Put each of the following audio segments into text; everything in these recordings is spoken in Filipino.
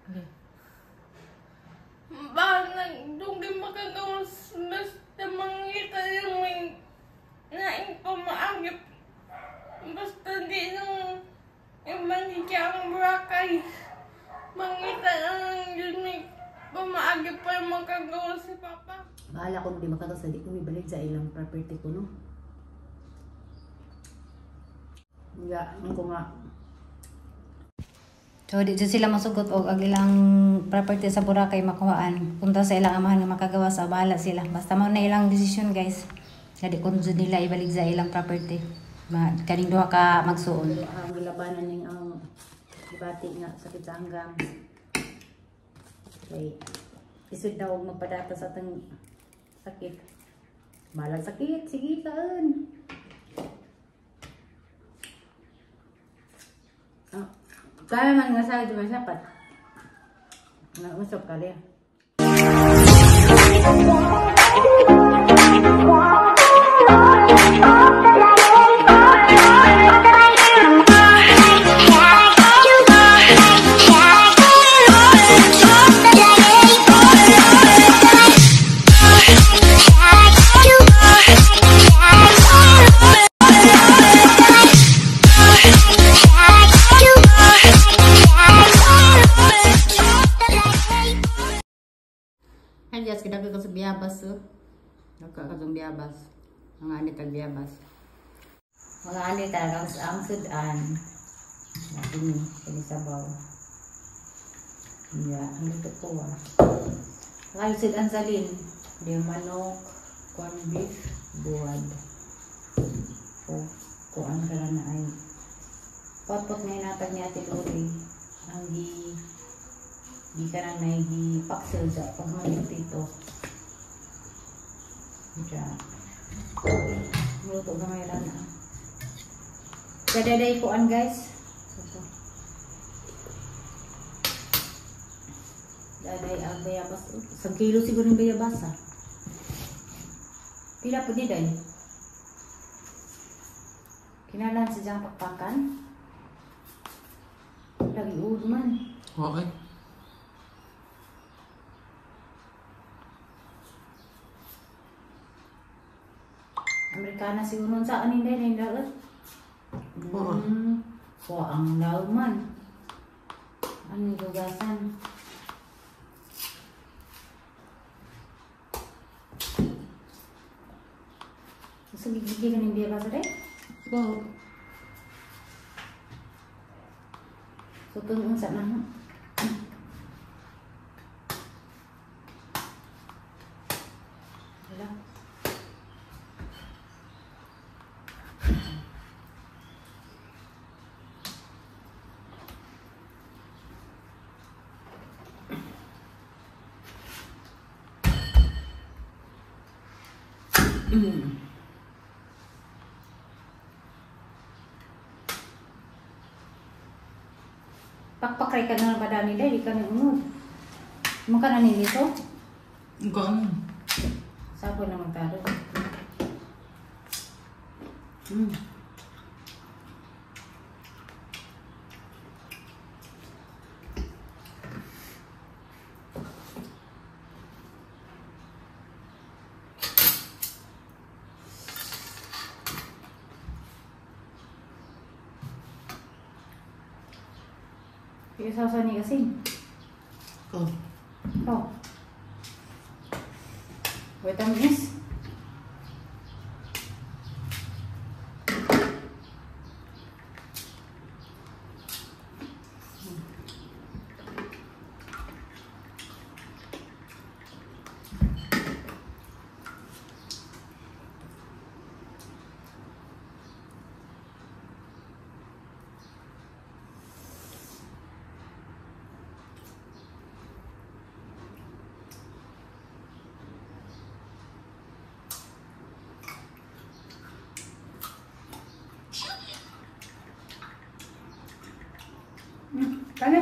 Okay. Bakit doon di makagawas basta mangita yung may naing pamaagip. Basta di nung imanigya ang Boracay. Mangita ang yun may pamaagip pa yung makagawas si Papa. Bahala ko di makagawas, hindi ko ibalik sa ilang property ko, no? Ang ko nga. So, di sila masugot o ang ilang property sa Boracay makuhaan. Punta sa ilang amahan nga makagawa sa bahala sila. Basta mo na ilang desisyon, guys. Hindi kung nila ibalik sa ilang property. Kaning duha ka magsuon. Ang labanan ning ang debate nga sakit sa hanggang. Okay. Isod daw magpadata sa atong sakit. Balag sakit, sige saan. Kaya man nga sa ito masapat. Nag-usap ka liya. Yes, kita ko sa biyabas oh. Nagkakatong biyabas. Mga anit ang biyabas. Mga anit ang sudan. Natin ni pinisabaw. Yeah, ang luto ko ah. Ang sudan salin. Di manok, corned beef, buwad. O, kuan ka na ay. Pot-pot na hinatag niya Ate Lori. Ang di ka na naipaksel sa pagmayot dito. Diyan. Luto na may rana. Kadaday kuan guys. Daday ang bayabas. 1 kilo siguro ng bayabas ha. Pila po di day? Kinalan sa diyang pakpakan. Lagi uod man. Okay. Amerikana siguro sa anin din na dagat. Ang lauman. Ano gugasan? Gusto gigigil ka ng biya ba sa rin? Oo. So, tunong sa na. Wala. Pakpakray ka na ng padani dahil di ka na unod. Maka na nilito? Gano'n. Sabo na magtalo. Isaw-saw ni kasing. Oh. Oh. Vitamins. Kaya?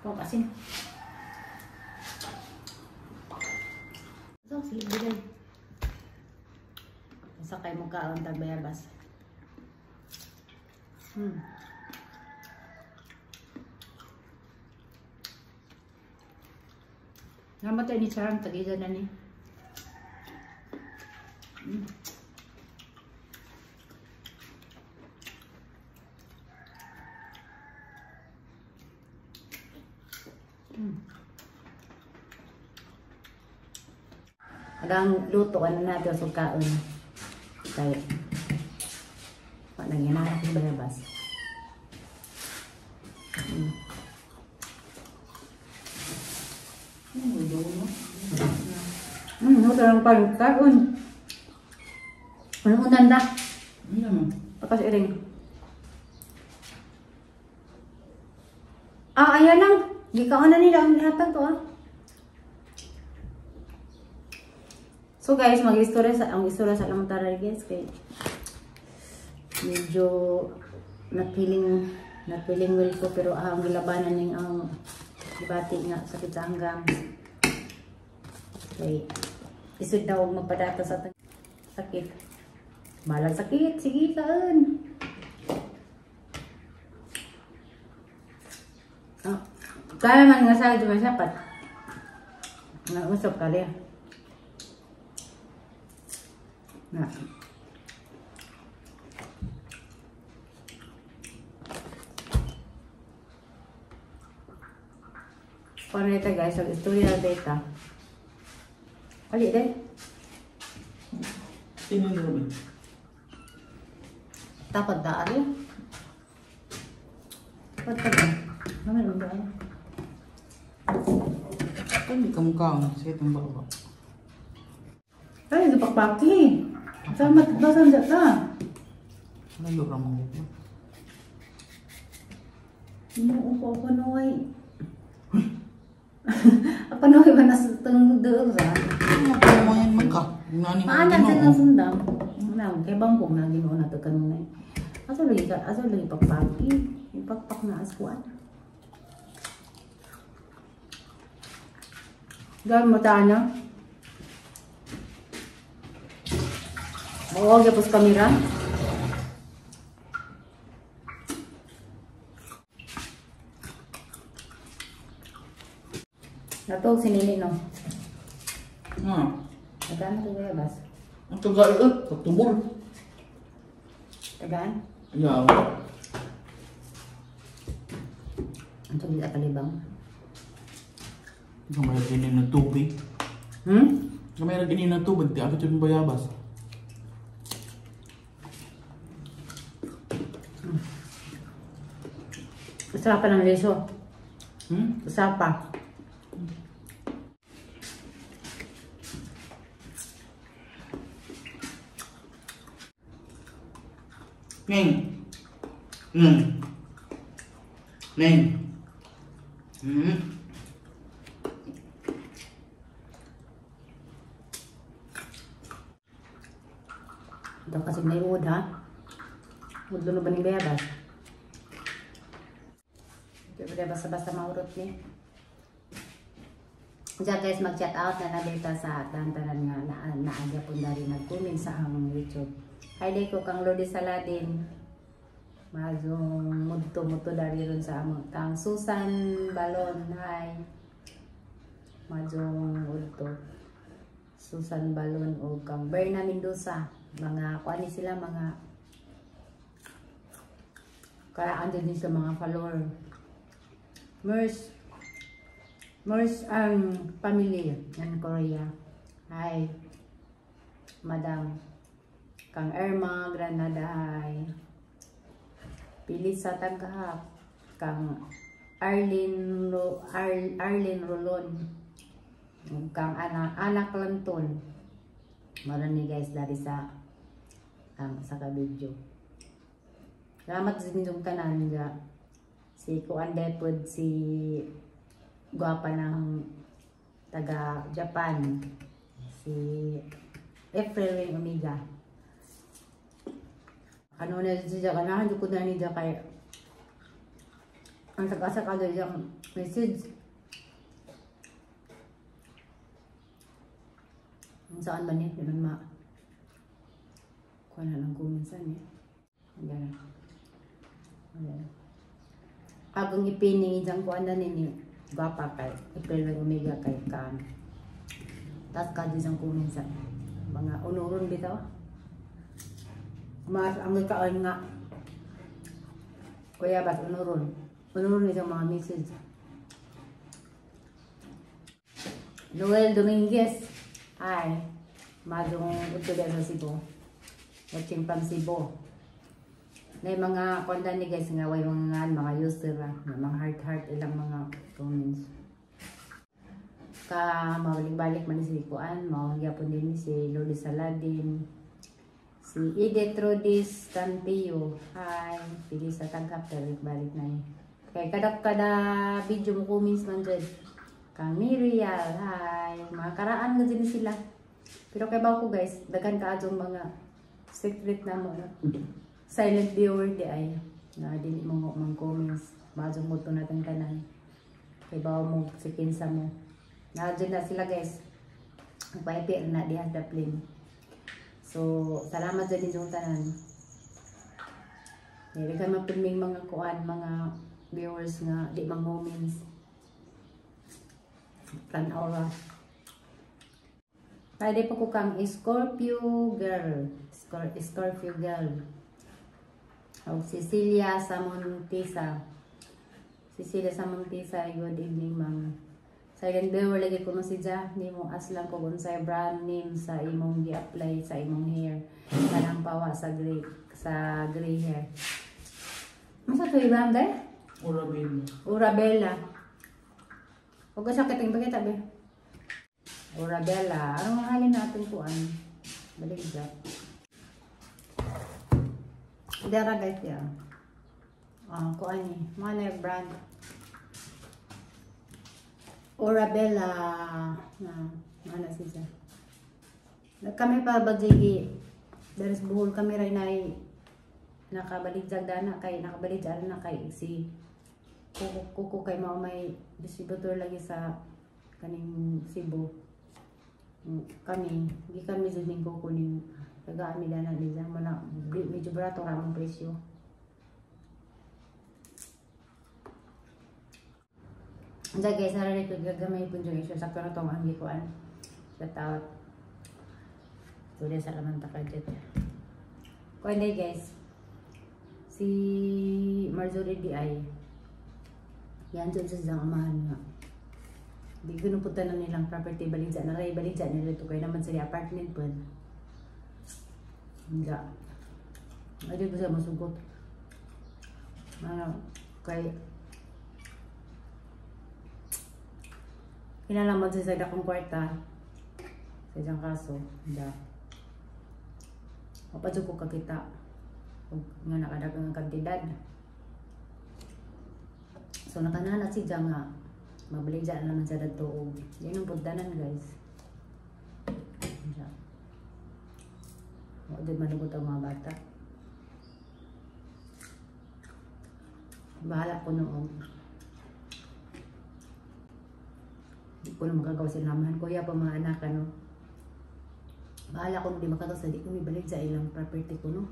Kau kasih. kay mukhaon tag bayabas. Namatay ni Charang tagida na ni. Agang luto ano natin sa kaon. Kaya nang ginahanap yung bayabas. Ito lang parang kaon. Ano unan na? Pakas iring. Ayan lang. Di kaon na nila ang hatag to So guys, mag-istorya sa Lamutara guys kay medyo napiling well ko pero ang gilabanan ning ang dibati nga sakit sa hanggang. Kay isud daw magpadata sa sakit. Balang sakit, sige kaan. Kaya man nga sa di masapat. Nga usap kali. Nah. Paano ito guys? Ang istorya data. Ali din. Tingnan mo. Tapos daan yun. Ba't ka ba? Naman ba? Kan kamukha mo. Sige itong baba. Ay, napakpaki. Sama basan data. Layo ra mo. Inuupo ako noy. Apa noy ba nasa doon sa? Ano pa mo yan magka? Nani mo Maanan sa lang sundang. Kay bangkong na ginoo na to kanunay. Aso lagi pakpaki. Ipakpak na askuan. Gawin mo tayo na. Oo, gapos kamera. Natog si Nini, no? Tagaan na ito bayabas. Ang tagaan ito, pagtubol. Tagaan? Ayaw. Ang tubig at talibang. Kamay na ginin ng tubig. Kamay na ginin ng tubig, di abot yung bayabas. Masarap pa ng liso. Masarap pa. Neng. Ito kasi may wood ha. Wood doon ba ni bayabas? Ito ba basta-basta maurot ni? Diyan guys, mag-chat out na dito sa tanan nga naagya po na rin nag-comment sa ang YouTube. Hi day ko kang Lodi Saladin. Mazong muto dari ron sa among kang Susan Balon. Hi. Mazong udto. Susan Balon o kang Berna Mendoza. Mga kuani sila mga karaan din sa mga follower. Mers ang family ng Korea. Hi. Madam Kang Irma Granada, hi. Pilit sa Tagahap. Kang Arlene Rolon. Kang anak Lanton. Marami guys dari sa ka-video. Salamat sa inyong tanan nga. Si Kuan Depod, si gwapa ng taga Japan. Si April Omega. Ano na siya kanahan ko na niya kay ang tagasa kada yung message saan ba niya yun Kana ng kuminsan eh. Ayan. Ayan. Agong ipining dyan ko anda nini. Gapa kay. April ng omega kay kan. Tas kadi dyan kuminsan. Mga unuron bitaw. Mas ang kaan nga. Kuya bas unuron. Unuron isang mga message. Noel Dominguez. Hi. Madong uto sa Cebu. Watching from Cebu. May mga konta ni guys nga way mga user mga heart ilang mga comments. Ka mabalik-balik man si Kuan, gyapon din si Lodi Saladin. Si Edith Rodis Tantio. Hi. Pili sa tangkap balik na ni. Kay kada video mo comments man dyan. Kang Mirial, hi. Mga karaan na din sila. Pero kay bago ko guys, daghan ka adong mga secret na mo. Silent viewer di ay. Nga din mo mga comments. Madong mo ito natin kanan. Kay bago mo si kinsa mo. Nadyan na sila guys. Nagpaipir na di handa plane. So, salamat dyan yung tanan. Hindi ka mapilming mga kuan, mga viewers nga, di mga moments. Tanawa. Pwede po ko kang Scorpio girl. Scorpio girl. O Cecilia Samontisa. Cecilia Samontisa, good evening ma'am. Silent viewer lagi ko si Ja. Hindi mo aslang ko kung sa brand name sa imong gi-apply sa imong hair. Kanang pawa sa gray hair. Masa to ibang day? Urabella. Urabella. Huwag ka sakit yung bagay tabi. Urabella. Anong halin natin po an? Baligya. Dara guys yan. Kuan ni. Mga brand. Urabella. Mana siya. Kami pa badjigi. Dari buhol kami rin ay nakabaligjag na kay si kuko kay mao may distributor lagi sa kaning Cebu. Kami, di kami din kuko ning tagaan nila na nila mana medyo barato ra ang presyo. Anda guys, nara dito gagamay po dyan siya sa karatong ang gikuan. Shout out. Tuloy sa laman takadjet. Kuan day guys. Si Marjorie D.I. Yan dyan sa isang amahan nga. Di ko napunta na nilang property balidya. Balidya nila ito kayo naman sa apartment po. Hindi. Hindi ko siya masugot. Kay kinalaman siya sa dakong kwarta. Sa isang kaso. Hindi. Mapadyo ko kakita. Nga nakadagang kantidad. So nakanana si Jang nga mabalidya na naman sa datuog. Yan ang pagdanan guys. Huwag din manugot ang mga bata. Bahala ko noon. Hindi ko na magagawa sinamahan. Kuya pa mga anak ano. Bahala ko hindi makagawa sa di ko may balidya ilang property ko no.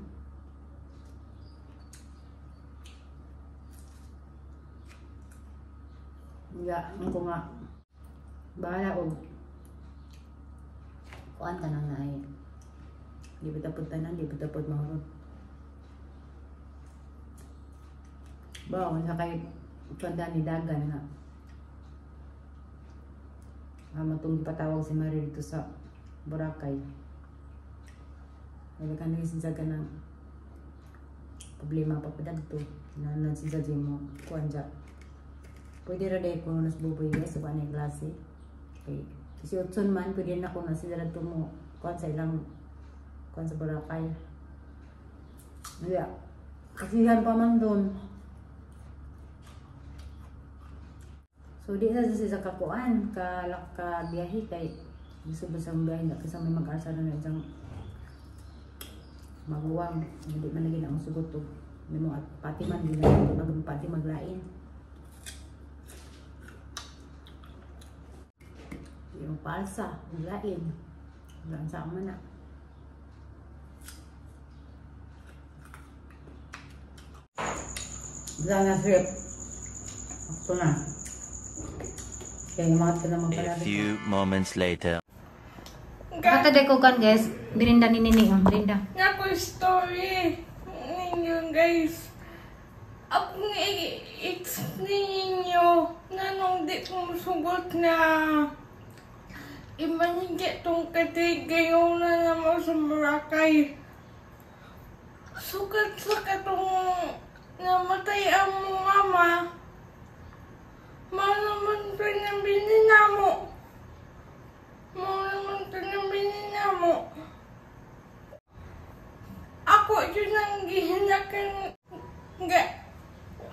Ang ko nga bahala ko kuan ka nang naay di ba tapod tanan, di ba tapod mahurot ba kung sa kayo panda ni dagan nga matong ipatawag si Marie dito sa Boracay wala ka nagsisaga ng problema papadagto na nagsisaga mo kuan dyan. Pwede rin dahil kung nasbuboy guys, sa kanay klase. Okay. Kasi utson man, pwede na kung nasidara ito mo, kuhan sa ilang, kuhan sa Boracay. Yeah. Kasihan pa man doon. So, di sa kakuan, biyahe kay, gusto ba sa biyahe nga, kasi may mag-asa na isang maguwang. Hindi man lagi na ang sugot to. May mga pati man, di na pati maglain. Yung palsa, lain. Wala sa man na. Wala na trip. Ito na. Kaya yung mga naman pala. A few moments later. Kataday ko kan guys. Birinda ni Nini. Birinda. Naku story ninyo guys. Ako nga i-explain ninyo na nung di ko masugot na imanigit tong katigayon na naman sa Boracay. Sukat-sukat tong namatay ang mama. Malaman ko na bininamo. Malaman ko na bininamo. Ako yun ang gihinakan.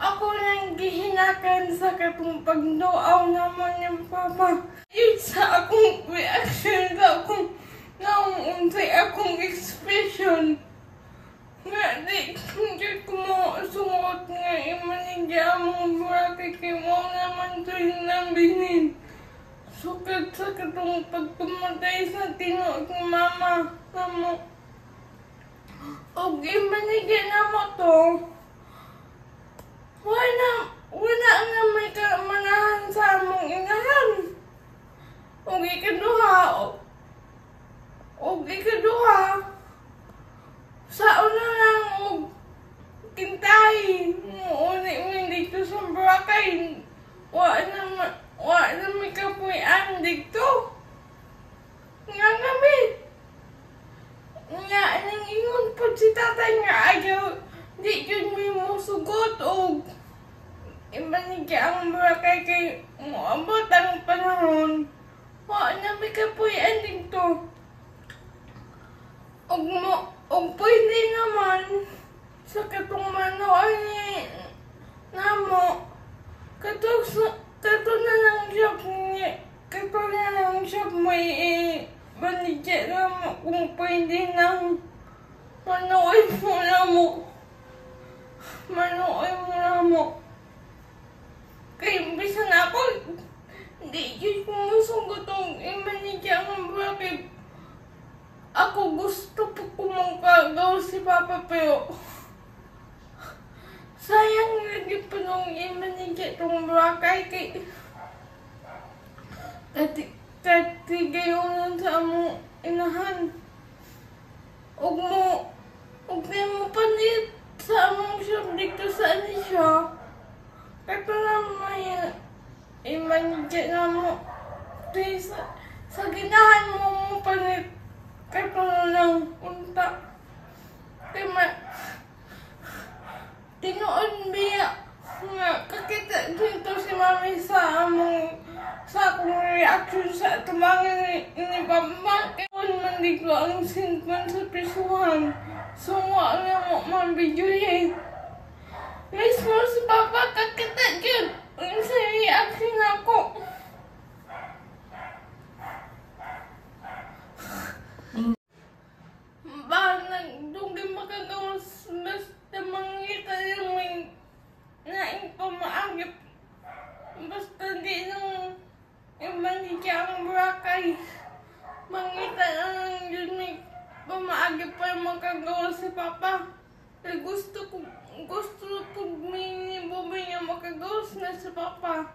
Ako nang gihinakan sa katong pagdoaw naman ng papa. Yun sa akong reaction sa akong nauuntay akong expression. Nga di ko mo sungot nga imanigya mong Boracay kay mo naman ito yung nabinin. Sukat sa katong pagpumatay sa tinuod ng mama na mo. O imanigya na mo to. Wala nga may kamanahan sa among inahan. O ikaduha, sa una lang og kintay mo dito sa Boracay. Wa na may kapuyan dito. Nga kami. Nga nang ingon po si tatay nga ayaw di yun may musugot o imanigya ang Boracay kay moabot ang panahon. Wa na may kapuyan dito. Og pwede naman sa katong manoan ni namo kato na lang siya may banigya namo kung pwede nang manoy mo namo kaya bisan ako di yun kumusugot ang imanigya ang Boracay. Ako gusto po kumangkagaw si Papa pero sayang lagi pa nung imanigya itong Boracay kay katigayon sa among inahan. Huwag mo panit sa among shop dito sa Anisha. Kato na may imanigya na mo. Sa ginahan mo panit. Kato na lang unta. Kaya tinuod biya nga kakita dito si Mami sa akong reaction sa tumangin ni Papa. Kaya man dito ang sinpan sa prisuhan. So nga mo man-videohin. Mismo si Papa kakita dyan. Ang sa reaction ako. Nagdugay makagawas basta mangita yung may naing pamaagip. Basta di nang imanigya ang Boracay. Mangita lang yun may pamaagip pa yung makagawas si Papa. Kaya gusto ko minibobay niya makagawas na si Papa.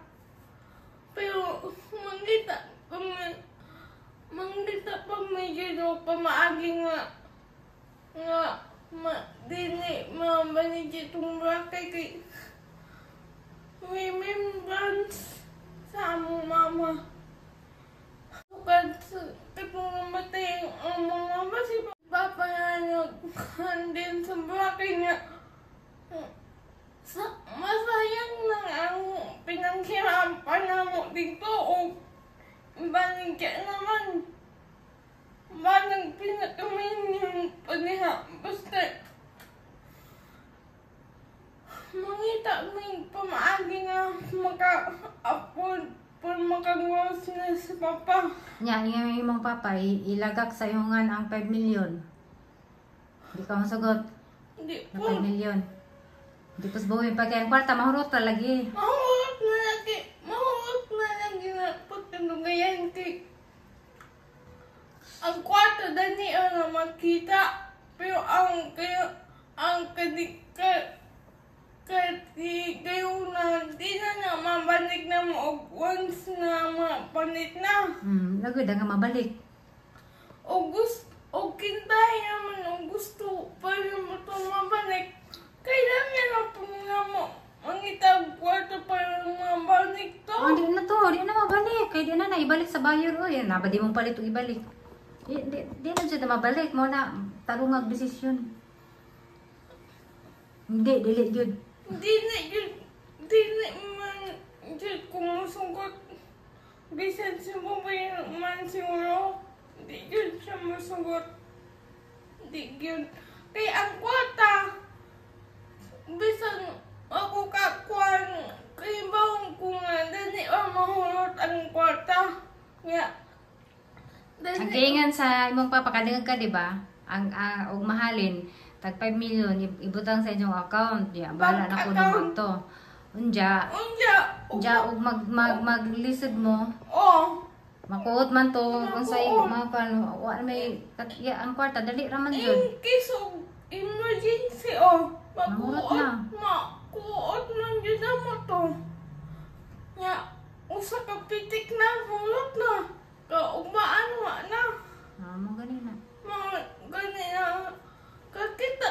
Pero mangita pa may gano'n pamaagi nga dili mabanigya itong Boracay kay remembrance sa among mama. Sukad sa katong namatay ang among mama si Papa nga naghandin sa Boracay nga masayang lang ang pinanghirapan namo dito o banigya naman. Manang pinakamin yung paniha. Basta mangita may pamaagi nga maka-afford por makagawas na si Papa. Yan, yung imong papa, ilagak sa iyongan ang 5 million. Hindi ka masagot. Hindi Na po. 5 million. Hindi pa sabuhin pa kaya ang kwarta, mahurot ka lagi. Mahulot na lagi na pagkanugayan kay ang kwarta dani na makita pero ang kahit di kayo na di na mabalik na mo once na mapanit na. Lagod nga mabalik. O kintay naman o gusto pa rin mo ito mabalik. Kailangan na po nga mo mangitag kwarto para mabalik to. Oh, di na mabalik. Kaya di na naibalik sa buyer. O, yan na, ba di mong palit o ibalik? Di na siya mabalik. Mo na, tarungag desisyon. Hindi, dili yun. Di na man dyan kumusugot. Bisan si Bubay man siguro. Di yun siya masugot. Di yun. Kaya ang kwarta, bisan ako kakuan, kaya bawang ko nga, dali mahulot ang kwarta. Yeah. Ang kaingan sa imong papakadingag ka, di ba? Og mahalin, tag 5 million, ibutang sa inyong account. Ya, bahala na ko naman to. Unja, og maglisod mo. Oh. Makuot man to, kung sa mga kan, may, ang kwarta, dali raman yun. In case of emergency, oh. Mahulot na. Makuot na dyan mo to. Ya, usa ka pitik na, hulot na. Kaumaan na. Mo ganina. Ganina. Kakita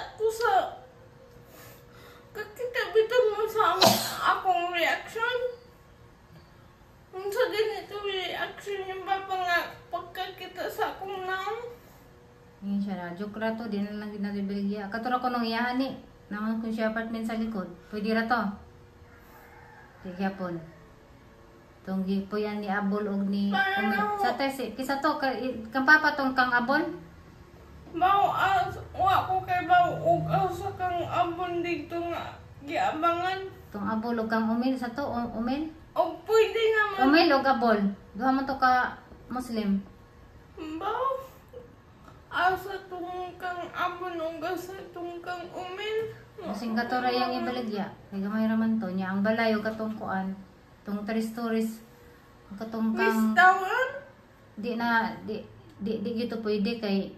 bitan mo sa akong reaction. Kung sa ganito reaction yung papa nga pagkakita sa akong naong. Ngayon siya na, joke ra to, di na lang ginalibiligya. Katura ko nung iyahan ni, naman kung siya apartment sa likod. Pwede ra to. Sige pon. Tunggi po yan ni Abol og ni Umit. Sa tesi, kisa to, kang papa tong kang Abol? Wa ko kay ug sa kang abon dito nga giabangan. Tong Abol og kang Umil, sa to, Umil? O pwede naman. Umil og Abol. Duha man to ka Muslim. Baw. Asa tong kang abon ug asa tong kang umil. Kasing katura yang ibaligya. Kay gamay raman to nya ang balay og katong kuan. Tong 3 stories. Katong kang Restaurant? di gito pwede kay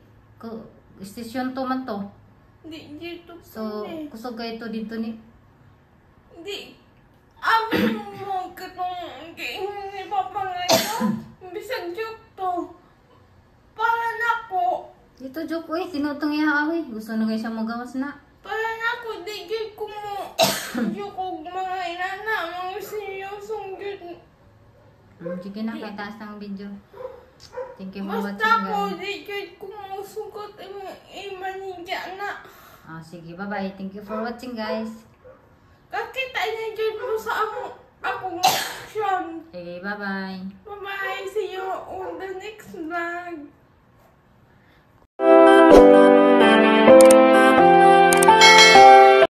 station to man to. Di dito So, pwede. kusog kay to dito ni. Di. Amin mo katong giingon ni Papa ngayon. Bisag joke to. Para nako. Dito joke oy, tinutong iya awi. Gusto na kay siya magawas na. Para nako di gyud ko mo. Joke og mga inana, mga seryosong gyud. Sige na kay taas ng video. Thank you for Basta watching ko guys. di gyud ko mo sugot imanigya na. Sige, bye-bye. Thank you for watching guys. Kakita niya dyan mo sa akong action. Okay, bye-bye. Bye-bye. See you on the next vlog.